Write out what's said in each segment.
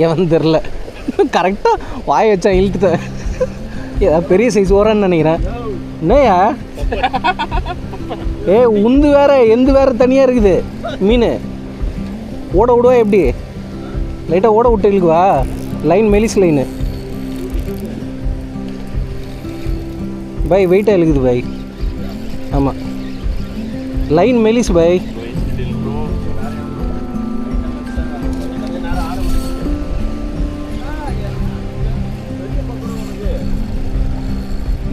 ஏன் தெரில, கரெக்டாக வாய வச்சா இழுத்துட்டேன். ஏதாவது பெரிய சைஸ் ஓரன்னு நினைக்கிறேன். என்னையா உந்து வேற எந்து வேற தனியாக இருக்குது. மீன் ஓட விடுவா எப்படி? லைட்டாக ஓட விட்டு இழுக்குவா. லைன் மெலிஸ் லைனு பை, வெயிட்டாக இழுக்குது பை. ஆமாம், லைன் மெலிஸ் பை.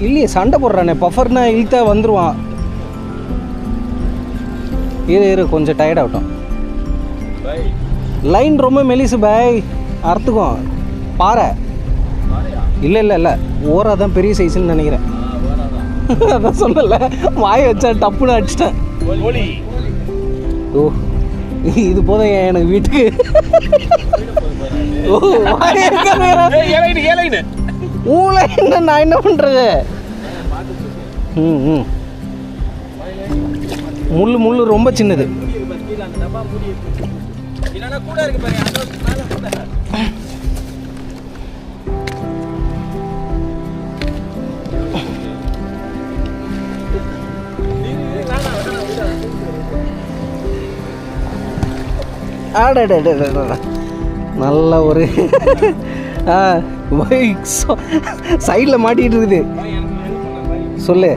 இல்லையே, சண்டை போடுறானே. பஃபர்னா இழுத்தா வந்துடுவான். இரு கொஞ்சம் டயர்ட் ஆகட்டும். லைன் ரொம்ப மெலிசு பாய், அறுத்துக்கும். பாறை இல்லை ஓரா தான் பெரிய சைஸ்ன்னு நினைக்கிறேன். அதான் சொல்லலை, வாய வச்சா டப்புன்னு அடிச்சிட்டேன். ஓ இது போதும் எனக்கு வீட்டுக்கு. ஓ ஊழ நான் என்ன பண்ணுறது? முள்ளு ரொம்ப சின்னது. நல்ல ஒரு சைடில் மாட்டிகிட்டு இருக்குது. சொல்லு.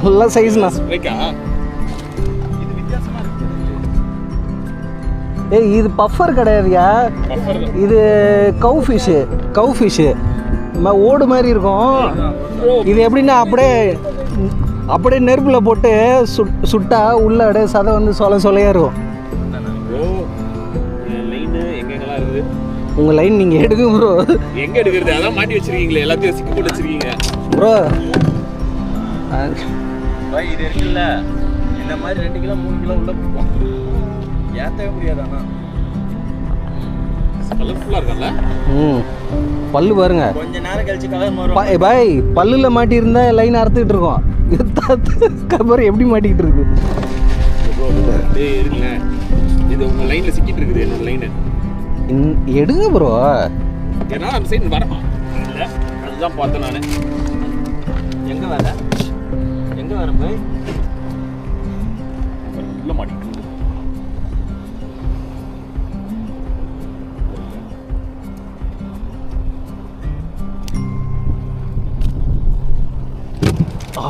நல்ல சைஸ்ண்ணா. இது பஃபர் கிடையாதுயா, இது கவு ஃபிஷ்ஷு. ஓடு மாதிரி இருக்கும். இது எப்படின்னா அப்படியே நெருப்பில் போட்டு சுட்டா உள்ள அப்படியே சதை வந்து சொலையாக இருக்கும். உங்கள் லைன் நீங்கள் எடுங்க ப்ரோ. எங்கே எடுக்கிறது? அதான் மாட்டி வச்சிருக்கீங்களே, எல்லாத்தையும் சிக்கி போட்டு வச்சிருக்கீங்க ப்ரோ. இது இருக்குல்ல, இந்த மாதிரி 2 கிலோ 3 கிலோ உள்ள போகும். ஏற்றவே முடியாது. ஆனால் கலர்ஃபுல்லாக இருக்கும்ல. பல்லு பாருங்க. கொஞ்ச நேரம் கழிச்சு கலர் மாறும் பாய். பல்லில் மாட்டியிருந்தா லைன் அறுத்துக்கிட்டு இருக்கோம். கபர் எப்படி மாட்டிக்கிட்டு இருக்கு? இருக்குல்ல, இது உங்கள் லைனில் சிக்கிட்டு இருக்குது. என்னோட லைனு எடுங்க ப்ரோ. ஏன்னா அந்த சைடு வர இல்லை, அதுதான் பார்த்தேன் நான். எங்கே வர போய் உள்ள மாட்டிக்கிட்டு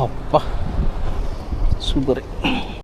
அப்பா சூப்பர்.